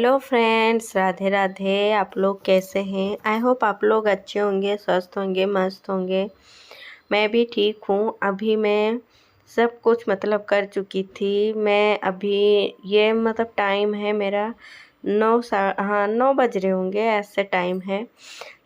Hello friends, Radhe Radhe. आप लोग कैसे हैं? आई होप आप लोग अच्छे होंगे, स्वस्थ होंगे, मस्त होंगे। मैं भी ठीक हूँ। अभी मैं सब कुछ मतलब कर चुकी थी। मैं अभी ये मतलब टाइम है मेरा 9 बज रहे होंगे, ऐसे टाइम है।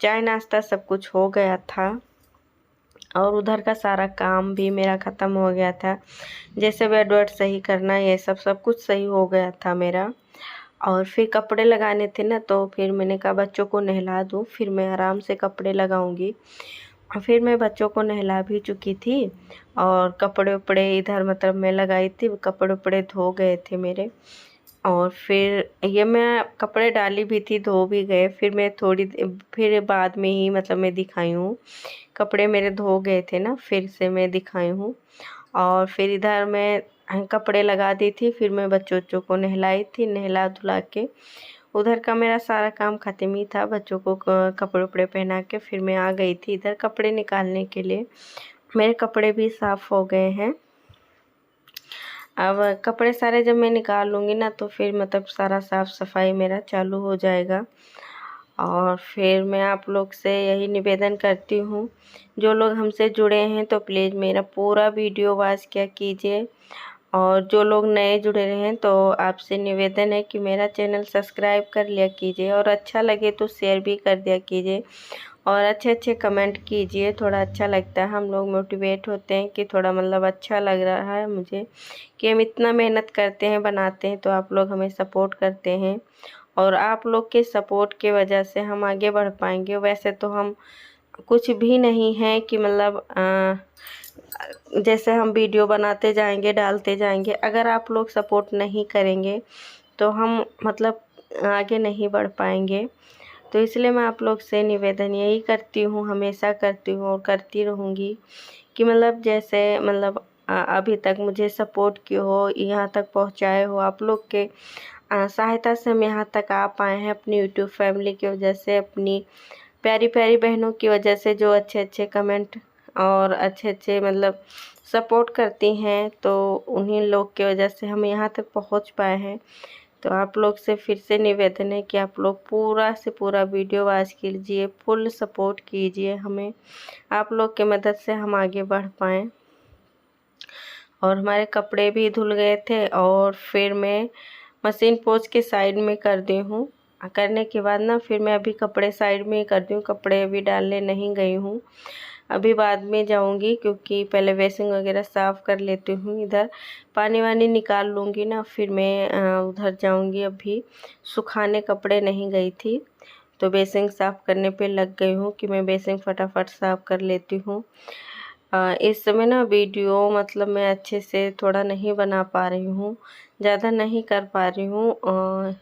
चाय नाश्ता सब कुछ हो गया था और उधर का सारा काम भी मेरा ख़त्म हो गया था। जैसे बेड वेड सही करना, ये सब कुछ सही हो गया था मेरा। और फिर कपड़े लगाने थे ना, तो फिर मैंने कहा बच्चों को नहला दूँ, फिर मैं आराम से कपड़े लगाऊंगी। और फिर मैं बच्चों को नहला भी चुकी थी और कपड़े उपड़े इधर मतलब मैं लगाई थी, कपड़े उपड़े धो गए थे मेरे। और फिर ये मैं कपड़े डाली भी थी, धो भी गए। फिर मैं फिर बाद में ही मतलब मैं दिखाई हूँ। कपड़े मेरे धो गए थे ना, फिर से मैं दिखाई हूँ। और फिर इधर मैं कपड़े लगा दी थी, फिर मैं बच्चों को नहलाई थी। नहला धुला के उधर का मेरा सारा काम ख़त्म ही था। बच्चों को कपड़े उपड़े पहना के फिर मैं आ गई थी इधर कपड़े निकालने के लिए। मेरे कपड़े भी साफ़ हो गए हैं। अब कपड़े सारे जब मैं निकाल लूँगी ना, तो फिर मतलब सारा साफ़ सफाई मेरा चालू हो जाएगा। और फिर मैं आप लोग से यही निवेदन करती हूँ, जो लोग हमसे जुड़े हैं तो प्लीज़ मेरा पूरा वीडियो वॉच किया कीजिए। और जो लोग नए जुड़े रहे हैं तो आपसे निवेदन है कि मेरा चैनल सब्सक्राइब कर लिया कीजिए, और अच्छा लगे तो शेयर भी कर दिया कीजिए, और अच्छे अच्छे कमेंट कीजिए। थोड़ा अच्छा लगता है, हम लोग मोटिवेट होते हैं कि थोड़ा मतलब अच्छा लग रहा है मुझे कि हम इतना मेहनत करते हैं, बनाते हैं, तो आप लोग हमें सपोर्ट करते हैं। और आप लोग के सपोर्ट के वजह से हम आगे बढ़ पाएंगे। वैसे तो हम कुछ भी नहीं है कि मतलब जैसे हम वीडियो बनाते जाएंगे, डालते जाएंगे, अगर आप लोग सपोर्ट नहीं करेंगे तो हम मतलब आगे नहीं बढ़ पाएंगे। तो इसलिए मैं आप लोग से निवेदन यही करती हूँ, हमेशा करती हूँ और करती रहूँगी कि मतलब जैसे मतलब अभी तक मुझे सपोर्ट किए हो, यहाँ तक पहुँचाए हो, आप लोग के सहायता से हम यहाँ तक आ पाए हैं। अपनी यूट्यूब फैमिली की वजह से, अपनी प्यारी प्यारी बहनों की वजह से, जो अच्छे अच्छे कमेंट और अच्छे अच्छे मतलब सपोर्ट करती हैं, तो उन्हीं लोग की वजह से हम यहाँ तक पहुँच पाए हैं। तो आप लोग से फिर से निवेदन है कि आप लोग पूरा से पूरा वीडियो वॉच कीजिए, फुल सपोर्ट कीजिए हमें। आप लोग की मदद से हम आगे बढ़ पाएँ। और हमारे कपड़े भी धुल गए थे और फिर मैं मशीन पोंछ के साइड में कर दी हूँ। करने के बाद ना फिर मैं अभी कपड़े साइड में ही कर दी हूँ, कपड़े अभी डालने नहीं गई हूँ। अभी बाद में जाऊँगी, क्योंकि पहले बेसिन वगैरह साफ़ कर लेती हूँ। इधर पानी वानी निकाल लूँगी ना, फिर मैं उधर जाऊँगी। अभी सुखाने कपड़े नहीं गई थी, तो बेसिन साफ़ करने पे लग गई हूँ कि मैं बेसिन फटाफट साफ़ कर लेती हूँ। इस समय ना वीडियो मतलब मैं अच्छे से थोड़ा नहीं बना पा रही हूँ, ज़्यादा नहीं कर पा रही हूँ।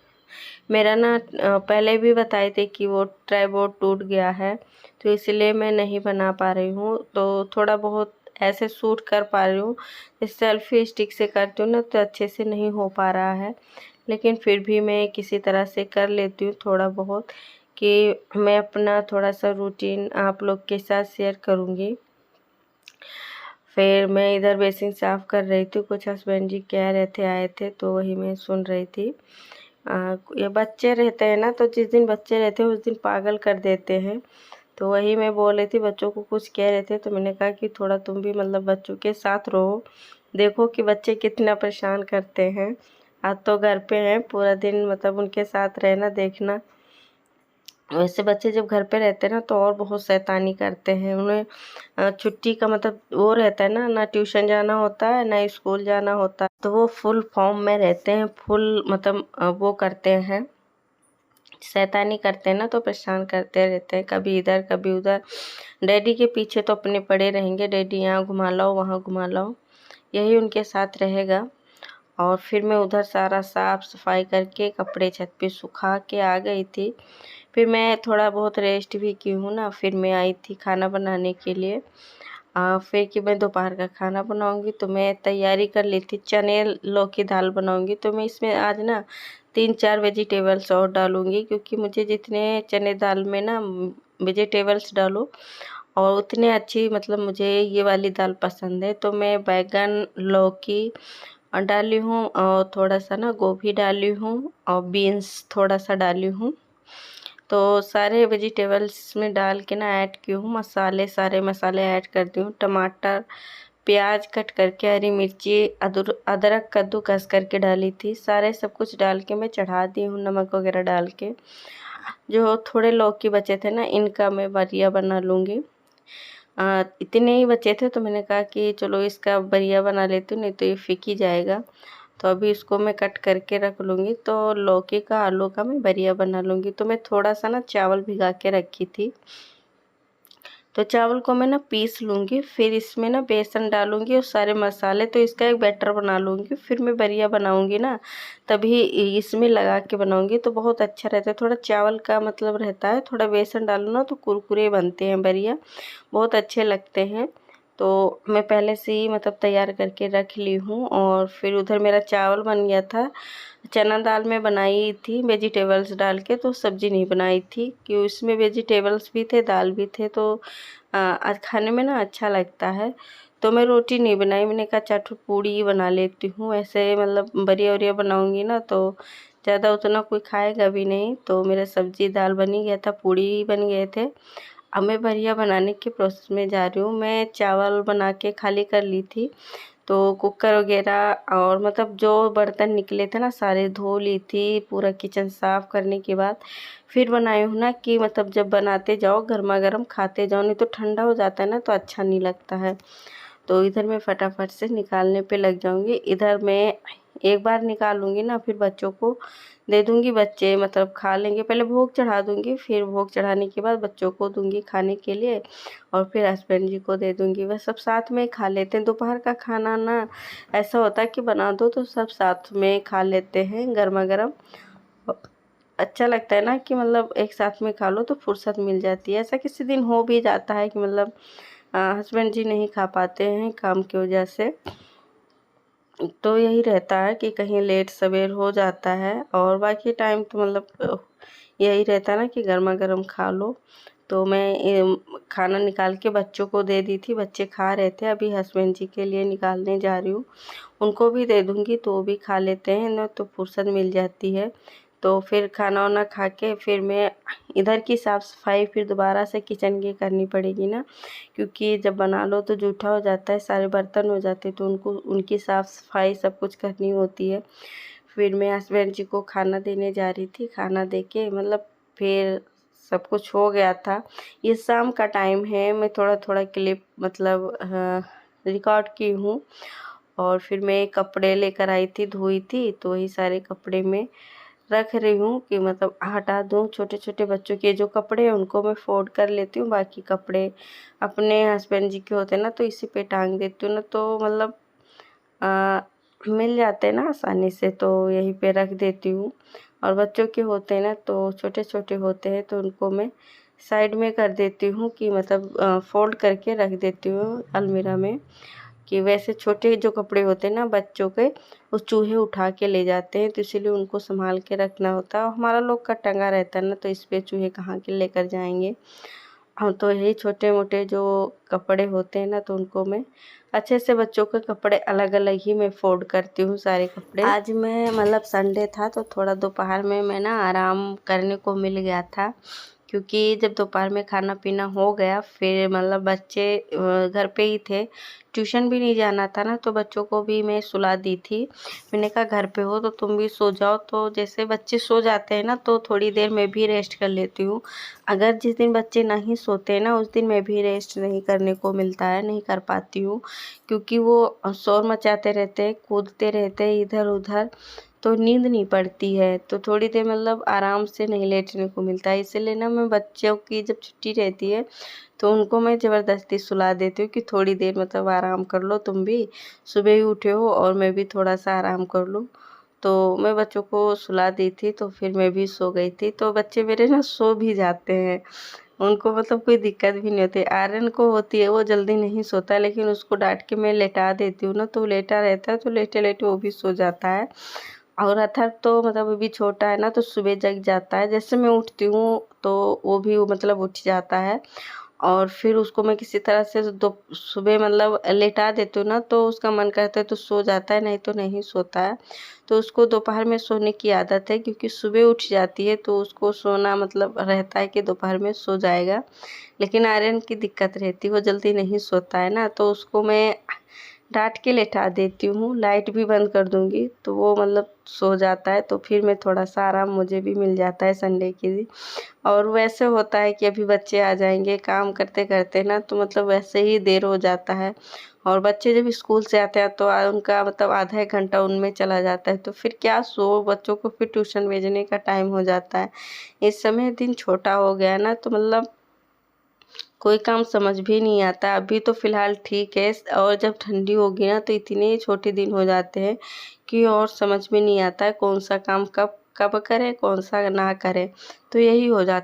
मेरा ना पहले भी बताए थे कि वो ट्राइपॉड टूट गया है, तो इसलिए मैं नहीं बना पा रही हूँ। तो थोड़ा बहुत ऐसे शूट कर पा रही हूँ। इस सेल्फी स्टिक से करती हूँ ना, तो अच्छे से नहीं हो पा रहा है, लेकिन फिर भी मैं किसी तरह से कर लेती हूँ थोड़ा बहुत, कि मैं अपना थोड़ा सा रूटीन आप लोग के साथ शेयर करूँगी। फिर मैं इधर बेसिन साफ़ कर रही थी, कुछ हस्बैंड जी कह रहे थे, आए थे, तो वही मैं सुन रही थी। ये बच्चे रहते हैं ना, तो जिस दिन बच्चे रहते हैं उस दिन पागल कर देते हैं। तो वही मैं बोल रही थी, बच्चों को कुछ कह रहे थे, तो मैंने कहा कि थोड़ा तुम भी मतलब बच्चों के साथ रहो, देखो कि बच्चे कितना परेशान करते हैं। आज तो घर पे हैं, पूरा दिन मतलब उनके साथ रहना, देखना। वैसे बच्चे जब घर पे रहते हैं ना, तो और बहुत शैतानी करते हैं। उन्हें छुट्टी का मतलब वो रहता है ना, ना ट्यूशन जाना होता है, ना स्कूल जाना होता है, तो वो फुल फॉर्म में रहते हैं, फुल मतलब वो करते हैं, शैतानी करते हैं ना, तो परेशान करते रहते हैं, कभी इधर कभी उधर। डैडी के पीछे तो अपने पड़े रहेंगे, डैडी यहाँ घुमा लाओ, वहाँ घुमा लाओ, यही उनके साथ रहेगा। और फिर मैं उधर सारा साफ़ सफाई करके कपड़े छत पे सुखा के आ गई थी। फिर मैं थोड़ा बहुत रेस्ट भी की हूँ ना, फिर मैं आई थी खाना बनाने के लिए। फिर कि मैं दोपहर का खाना बनाऊंगी, तो मैं तैयारी कर ली थी, चने लौकी दाल बनाऊंगी। तो मैं इसमें आज ना 3-4 वेजिटेबल्स और डालूंगी, क्योंकि मुझे जितने चने दाल में ना वेजिटेबल्स डालो और उतने अच्छी मतलब मुझे ये वाली दाल पसंद है। तो मैं बैगन, लौकी और डाली हूँ, और थोड़ा सा ना गोभी डाली हूँ और बीन्स थोड़ा सा डाली हूँ। तो सारे वेजिटेबल्स में डाल के ना ऐड की हूँ मसाले, सारे मसाले ऐड कर दी हूँ। टमाटर, प्याज कट करके, हरी मिर्ची, अदरक कद्दूकस करके डाली थी। सारे सब कुछ डाल के मैं चढ़ा दी हूँ नमक वगैरह डाल के। जो थोड़े लौकी बचे थे ना, इनका मैं बरिया बना लूँगी। इतने ही बचे थे तो मैंने कहा कि चलो इसका बरिया बना लेती हूँ, नहीं तो ये फीकी जाएगा। तो अभी इसको मैं कट करके रख लूँगी। तो लौकी का, आलू का मैं बरिया बना लूँगी। तो मैं थोड़ा सा ना चावल भिगा के रखी थी, तो चावल को मैं ना पीस लूँगी, फिर इसमें ना बेसन डालूँगी और सारे मसाले, तो इसका एक बैटर बना लूँगी। फिर मैं बरिया बनाऊँगी ना, तभी इसमें लगा के बनाऊँगी तो बहुत अच्छा रहता है। थोड़ा चावल का मतलब रहता है, थोड़ा बेसन डालो ना तो कुरकुरे बनते हैं बरिया, बहुत अच्छे लगते हैं। तो मैं पहले से ही मतलब तैयार करके रख ली हूँ। और फिर उधर मेरा चावल बन गया था। चना दाल में बनाई थी वेजिटेबल्स डाल के, तो सब्ज़ी नहीं बनाई थी कि उसमें वेजिटेबल्स भी थे, दाल भी थे, तो आज खाने में ना अच्छा लगता है। तो मैं रोटी नहीं बनाई, मैंने कहा चार पूड़ी ही बना लेती हूँ। ऐसे मतलब बरिया वरिया बनाऊँगी ना तो ज़्यादा उतना कोई खाएगा भी नहीं। तो मेरा सब्ज़ी दाल बन ही गया था, पूड़ी ही बन गए थे। अब मैं बरिया बनाने के प्रोसेस में जा रही हूँ। मैं चावल बना के खाली कर ली थी, तो कुकर वगैरह और मतलब जो बर्तन निकले थे ना सारे धो ली थी। पूरा किचन साफ़ करने के बाद फिर बनाई हूँ ना कि मतलब जब बनाते जाओ गर्मा गर्म खाते जाओ, नहीं तो ठंडा हो जाता है ना तो अच्छा नहीं लगता है। तो इधर मैं फटाफट से निकालने पे लग जाऊँगी। इधर मैं एक बार निकालूँगी ना, फिर बच्चों को दे दूँगी, बच्चे मतलब खा लेंगे। पहले भोग चढ़ा दूँगी, फिर भोग चढ़ाने के बाद बच्चों को दूँगी खाने के लिए, और फिर हस्बैंड जी को दे दूँगी। वह सब साथ में खा लेते हैं। दोपहर का खाना ना ऐसा होता है कि बना दो तो सब साथ में खा लेते हैं गर्मा गर्म। अच्छा लगता है ना कि मतलब एक साथ में खा लो तो फुर्सत मिल जाती है। ऐसा किसी दिन हो भी जाता है कि मतलब हस्बैंड जी नहीं खा पाते हैं काम की वजह से, तो यही रहता है कि कहीं लेट सवेर हो जाता है। और बाकी टाइम तो मतलब यही रहता है ना कि गर्मा गर्म खा लो। तो मैं खाना निकाल के बच्चों को दे दी थी, बच्चे खा रहे थे। अभी हस्बैंड जी के लिए निकालने जा रही हूँ, उनको भी दे दूँगी तो वो भी खा लेते हैं ना, तो फुर्सत मिल जाती है। तो फिर खाना वाना खा के फिर मैं इधर की साफ़ सफाई फिर दोबारा से किचन की करनी पड़ेगी ना, क्योंकि जब बना लो तो जूठा हो जाता है, सारे बर्तन हो जाते हैं, तो उनकी साफ़ सफाई सब कुछ करनी होती है। फिर मैं हस्बैंड जी को खाना देने जा रही थी, खाना दे के मतलब फिर सब कुछ हो गया था। ये शाम का टाइम है, मैं थोड़ा थोड़ा क्लिप मतलब रिकॉर्ड की हूँ। और फिर मैं कपड़े लेकर आई थी, धोई थी, तो वही सारे कपड़े में रख रही हूँ कि मतलब हटा दूँ। छोटे छोटे बच्चों के जो कपड़े हैं उनको मैं फोल्ड कर लेती हूँ, बाकी कपड़े अपने हस्बैंड जी के होते हैं ना तो इसी पे टांग देती हूँ ना, तो मतलब मिल जाते हैं ना आसानी से, तो यहीं पे रख देती हूँ। और बच्चों के होते हैं ना तो छोटे छोटे होते हैं तो उनको मैं साइड में कर देती हूँ कि मतलब फोल्ड करके रख देती हूँ अलमीरा में। कि वैसे छोटे जो कपड़े होते हैं ना बच्चों के, वो चूहे उठा के ले जाते हैं, तो इसीलिए उनको संभाल के रखना होता है। और हमारा लोग का टंगा रहता है ना, तो इस पे चूहे कहाँ के लेकर जाएंगे। हाँ, तो यही छोटे मोटे जो कपड़े होते हैं ना तो उनको मैं अच्छे से, बच्चों के कपड़े अलग अलग ही मैं फोल्ड करती हूँ सारे कपड़े। आज मैं मतलब संडे था तो थोड़ा दोपहर में मैं ना आराम करने को मिल गया था, क्योंकि जब दोपहर में खाना पीना हो गया फिर मतलब बच्चे घर पे ही थे, ट्यूशन भी नहीं जाना था ना, तो बच्चों को भी मैं सुला दी थी। मैंने कहा घर पे हो तो तुम भी सो जाओ। तो जैसे बच्चे सो जाते हैं ना तो थोड़ी देर मैं भी रेस्ट कर लेती हूँ। अगर जिस दिन बच्चे नहीं सोते ना उस दिन मैं भी रेस्ट नहीं करने को मिलता है, नहीं कर पाती हूँ, क्योंकि वो शोर मचाते रहते हैं, कूदते रहते हैं इधर उधर, तो नींद नहीं पड़ती है। तो थोड़ी देर मतलब आराम से नहीं लेटने को मिलता है, इसीलिए ना मैं बच्चों की जब छुट्टी रहती है तो उनको मैं ज़बरदस्ती सुला देती हूँ कि थोड़ी देर मतलब आराम कर लो, तुम भी सुबह ही उठे हो और मैं भी थोड़ा सा आराम कर लूँ। तो मैं बच्चों को सुला दी थी तो फिर मैं भी सो गई थी। तो बच्चे मेरे ना सो भी जाते हैं, उनको मतलब कोई दिक्कत भी नहीं होती। आर्यन को होती है, वो जल्दी नहीं सोता, लेकिन उसको डांट के मैं लेटा देती हूँ ना तो लेटा रहता है, तो लेटे लेटे वो भी सो जाता है। और अथर्व तो मतलब अभी छोटा है ना तो सुबह जग जाता है, जैसे मैं उठती हूँ तो वो भी मतलब उठ जाता है। और फिर उसको मैं किसी तरह से सुबह मतलब लेटा देती हूँ ना, तो उसका मन करता है तो सो जाता है, नहीं तो नहीं सोता है। तो उसको दोपहर में सोने की आदत है, क्योंकि सुबह उठ जाती है तो उसको सोना मतलब रहता है कि दोपहर में सो जाएगा। लेकिन आर्यन की दिक्कत रहती है, वो जल्दी नहीं सोता है ना, तो उसको मैं डांट के लेटा देती हूँ, लाइट भी बंद कर दूँगी तो वो मतलब सो जाता है। तो फिर मैं थोड़ा सा आराम मुझे भी मिल जाता है संडे के दिन। और वैसे होता है कि अभी बच्चे आ जाएंगे काम करते करते ना, तो मतलब वैसे ही देर हो जाता है। और बच्चे जब स्कूल से आते हैं तो उनका मतलब आधा एक घंटा उनमें चला जाता है, तो फिर क्या सो बच्चों को फिर ट्यूशन भेजने का टाइम हो जाता है। इस समय दिन छोटा हो गया है ना, तो मतलब कोई काम समझ भी नहीं आता। अभी तो फ़िलहाल ठीक है, और जब ठंडी होगी ना तो इतने छोटे दिन हो जाते हैं कि और समझ में नहीं आता है कौन सा काम कब कब करें, कौन सा ना करें। तो यही हो जाता है।